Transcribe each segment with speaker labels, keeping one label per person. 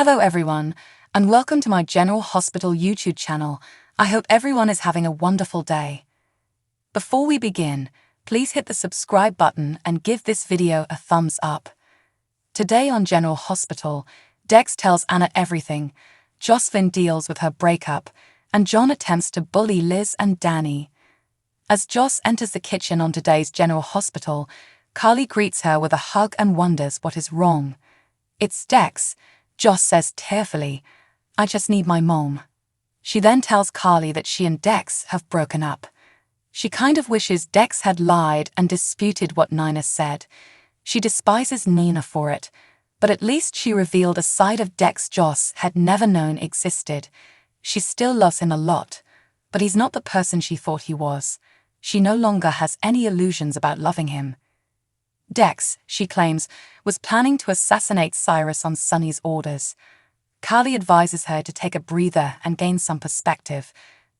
Speaker 1: Hello everyone, and welcome to my General Hospital YouTube channel. I hope everyone is having a wonderful day. Before we begin, please hit the subscribe button and give this video a thumbs up. Today on General Hospital, Dex tells Anna everything, Jocelyn deals with her breakup, and John attempts to bully Liz and Danny. As Joss enters the kitchen on today's General Hospital, Carly greets her with a hug and wonders what is wrong. It's Dex, Joss says tearfully. I just need my mom. She then tells Carly that she and Dex have broken up. She kind of wishes Dex had lied and disputed what Nina said. She despises Nina for it, but at least she revealed a side of Dex Joss had never known existed. She still loves him a lot, but he's not the person she thought he was. She no longer has any illusions about loving him. Dex, she claims, was planning to assassinate Cyrus on Sunny's orders. Carly advises her to take a breather and gain some perspective.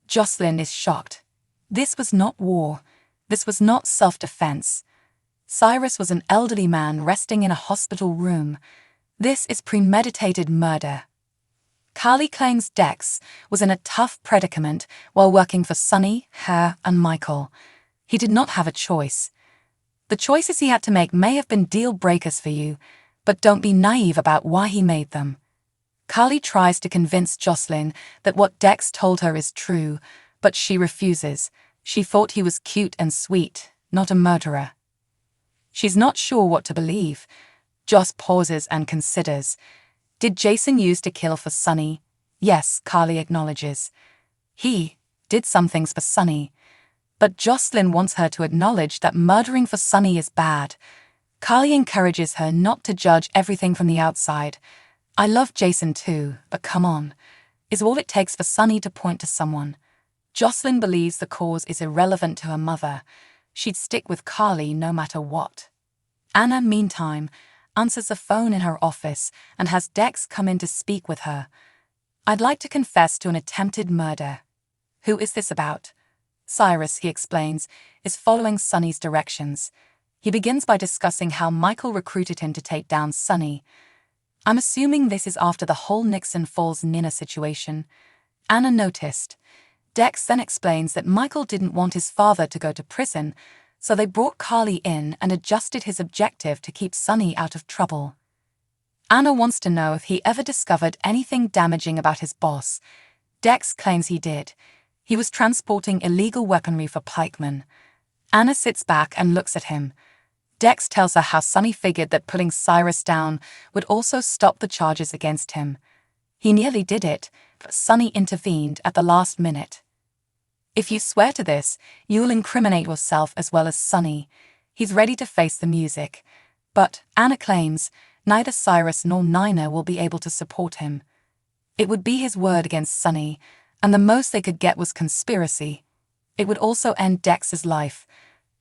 Speaker 1: Jocelyn is shocked. This was not war. This was not self-defense. Cyrus was an elderly man resting in a hospital room. This is premeditated murder. Carly claims Dex was in a tough predicament while working for Sunny, her, and Michael. He did not have a choice. The choices he had to make may have been deal breakers for you, but don't be naive about why he made them. Carly tries to convince Jocelyn that what Dex told her is true, but she refuses. She thought he was cute and sweet, not a murderer. She's not sure what to believe. Joss pauses and considers. Did Jason use to kill for Sunny? Yes, Carly acknowledges. He did some things for Sunny. But Jocelyn wants her to acknowledge that murdering for Sunny is bad. Carly encourages her not to judge everything from the outside. I love Jason too, but come on. Is all it takes for Sunny to point to someone? Jocelyn believes the cause is irrelevant to her mother. She'd stick with Carly no matter what. Anna, meantime, answers the phone in her office and has Dex come in to speak with her. I'd like to confess to an attempted murder. Who is this about? Cyrus, he explains, is following Sunny's directions. He begins by discussing how Michael recruited him to take down Sunny. I'm assuming this is after the whole Nixon Falls Nina situation. Anna noticed. Dex then explains that Michael didn't want his father to go to prison, so they brought Carly in and adjusted his objective to keep Sunny out of trouble. Anna wants to know if he ever discovered anything damaging about his boss. Dex claims he did. He was transporting illegal weaponry for pikemen. Anna sits back and looks at him. Dex tells her how Sunny figured that putting Cyrus down would also stop the charges against him. He nearly did it, but Sunny intervened at the last minute. If you swear to this, you'll incriminate yourself as well as Sunny. He's ready to face the music. But, Anna claims, neither Cyrus nor Nina will be able to support him. It would be his word against Sunny, and the most they could get was conspiracy. It would also end Dex's life.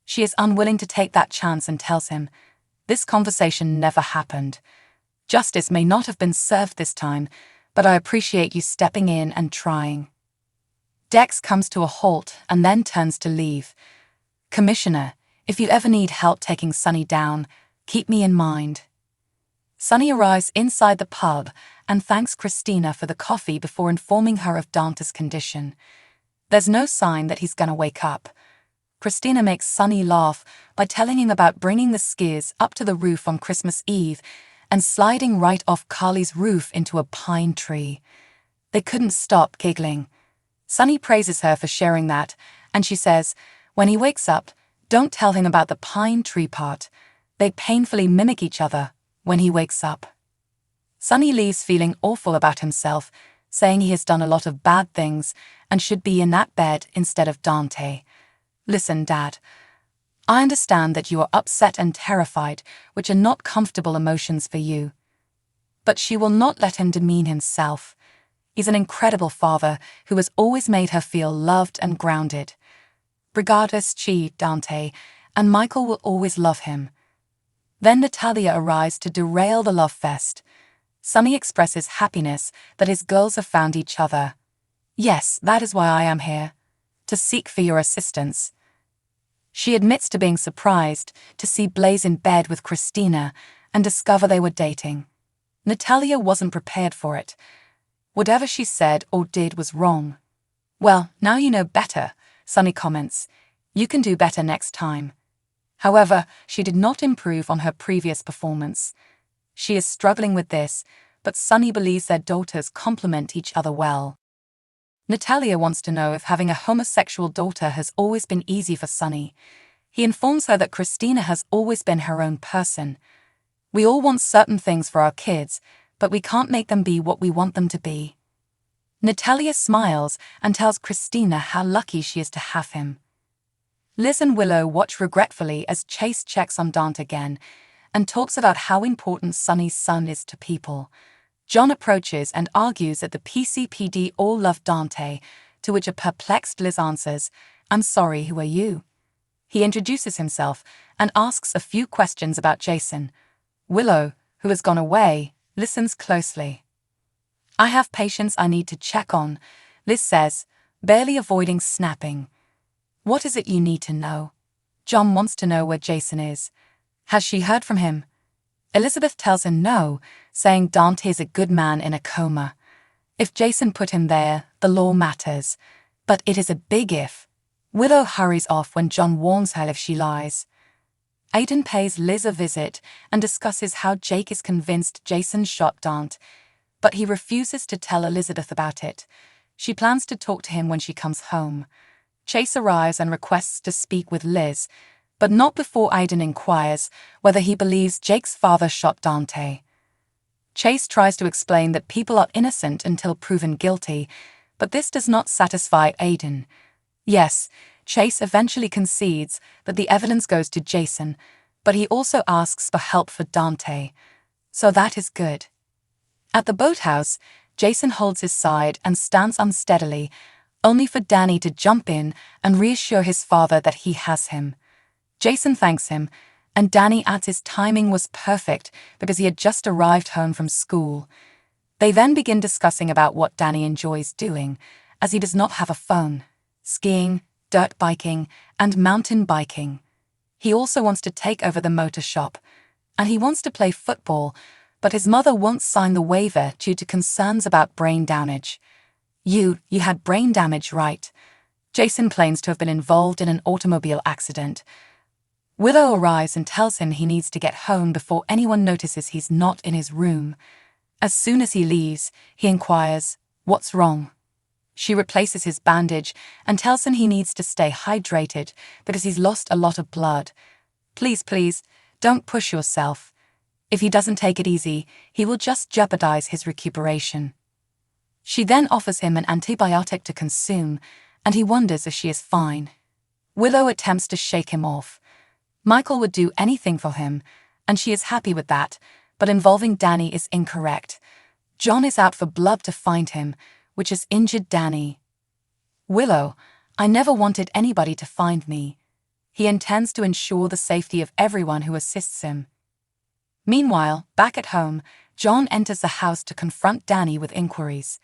Speaker 1: She is unwilling to take that chance and tells him, this conversation never happened. Justice may not have been served this time, but I appreciate you stepping in and trying. Dex comes to a halt and then turns to leave. Commissioner, if you ever need help taking Sunny down, keep me in mind. Sunny arrives inside the pub and thanks Christina for the coffee before informing her of Dante's condition. There's no sign that he's gonna wake up. Christina makes Sunny laugh by telling him about bringing the skiers up to the roof on Christmas Eve and sliding right off Carly's roof into a pine tree. They couldn't stop giggling. Sunny praises her for sharing that, and she says, when he wakes up, don't tell him about the pine tree part. They painfully mimic each other when he wakes up. Sunny leaves feeling awful about himself, saying he has done a lot of bad things and should be in that bed instead of Dante. Listen, Dad. I understand that you are upset and terrified, which are not comfortable emotions for you. But she will not let him demean himself. He's an incredible father who has always made her feel loved and grounded. Regardless, she, Dante, and Michael will always love him. Then Natalia arrives to derail the love fest. Sunny expresses happiness that his girls have found each other. Yes, that is why I am here. To seek for your assistance. She admits to being surprised to see Blaze in bed with Christina and discover they were dating. Natalia wasn't prepared for it. Whatever she said or did was wrong. "Well, now you know better," Sunny comments. "You can do better next time." However, she did not improve on her previous performance. She is struggling with this, but Sunny believes their daughters complement each other well. Natalia wants to know if having a homosexual daughter has always been easy for Sunny. He informs her that Christina has always been her own person. "We all want certain things for our kids, but we can't make them be what we want them to be." Natalia smiles and tells Christina how lucky she is to have him. Liz and Willow watch regretfully as Chase checks on Dante again and talks about how important Sunny's son is to people. John approaches and argues that the PCPD all love Dante, to which a perplexed Liz answers, "I'm sorry, who are you?" He introduces himself and asks a few questions about Jason. Willow, who has gone away, listens closely. "I have patients I need to check on," Liz says, barely avoiding snapping. "What is it you need to know?" John wants to know where Jason is. Has she heard from him? Elizabeth tells him no, saying Dante is a good man in a coma. If Jason put him there, the law matters. But it is a big if. Willow hurries off when John warns her if she lies. Aiden pays Liz a visit and discusses how Jake is convinced Jason shot Dante, but he refuses to tell Elizabeth about it. She plans to talk to him when she comes home. Chase arrives and requests to speak with Liz, but not before Aiden inquires whether he believes Jake's father shot Dante. Chase tries to explain that people are innocent until proven guilty, but this does not satisfy Aiden. Yes, Chase eventually concedes that the evidence goes to Jason, but he also asks for help for Dante. So that is good. At the boathouse, Jason holds his side and stands unsteadily, only for Danny to jump in and reassure his father that he has him. Jason thanks him, and Danny adds his timing was perfect because he had just arrived home from school. They then begin discussing about what Danny enjoys doing, as he does not have a phone: skiing, dirt biking, and mountain biking. He also wants to take over the motor shop, and he wants to play football, but his mother won't sign the waiver due to concerns about brain damage. You had brain damage, right?" Jason claims to have been involved in an automobile accident. Willow arrives and tells him he needs to get home before anyone notices he's not in his room. As soon as he leaves, he inquires, "What's wrong?" She replaces his bandage and tells him he needs to stay hydrated because he's lost a lot of blood. Please, don't push yourself. If he doesn't take it easy, he will just jeopardize his recuperation. She then offers him an antibiotic to consume, and he wonders if she is fine. Willow attempts to shake him off. Michael would do anything for him, and she is happy with that, but involving Danny is incorrect. John is out for blood to find him, which has injured Danny. Willow, "I never wanted anybody to find me." He intends to ensure the safety of everyone who assists him. Meanwhile, back at home, John enters the house to confront Danny with inquiries.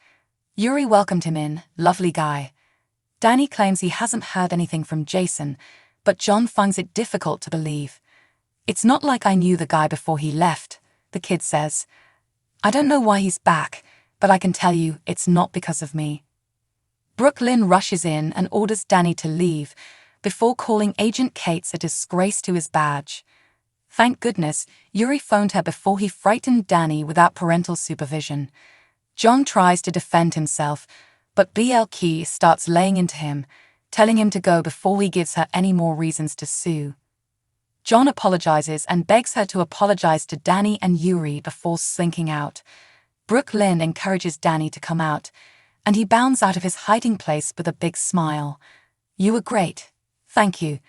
Speaker 1: Yuri welcomed him in, lovely guy. Danny claims he hasn't heard anything from Jason, but John finds it difficult to believe. "It's not like I knew the guy before he left," the kid says. "I don't know why he's back, but I can tell you it's not because of me." Brooklyn rushes in and orders Danny to leave, before calling Agent Cates a disgrace to his badge. Thank goodness, Yuri phoned her before he frightened Danny without parental supervision. John tries to defend himself, but BLQ starts laying into him, telling him to go before he gives her any more reasons to sue. John apologizes and begs her to apologize to Danny and Yuri before slinking out. Brooklyn encourages Danny to come out, and he bounds out of his hiding place with a big smile. "You were great. Thank you."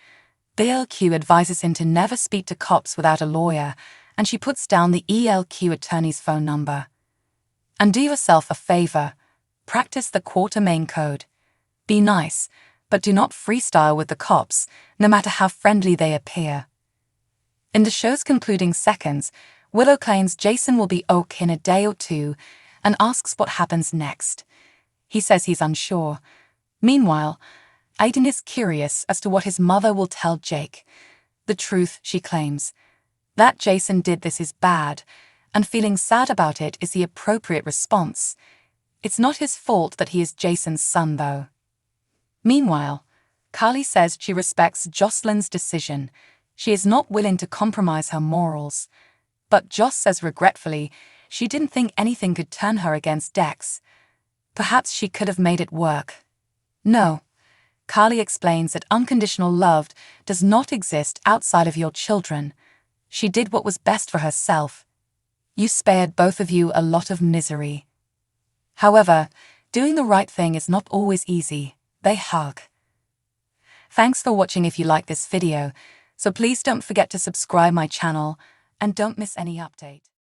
Speaker 1: BLQ advises him to never speak to cops without a lawyer, and she puts down the ELQ attorney's phone number. "And do yourself a favor. Practice the Quatermain code. Be nice, but do not freestyle with the cops, no matter how friendly they appear." In the show's concluding seconds, Willow claims Jason will be OK in a day or two and asks what happens next. He says he's unsure. Meanwhile, Aiden is curious as to what his mother will tell Jake. The truth, she claims. That Jason did this is bad, and feeling sad about it is the appropriate response. It's not his fault that he is Jason's son, though. Meanwhile, Carly says she respects Jocelyn's decision. She is not willing to compromise her morals. But Joss says regretfully she didn't think anything could turn her against Dex. Perhaps she could have made it work. No. Carly explains that unconditional love does not exist outside of your children. She did what was best for herself. You spared both of you a lot of misery. However, doing the right thing is not always easy. They hug. Thanks for watching. If you like this video, so please don't forget to subscribe my channel and don't miss any update.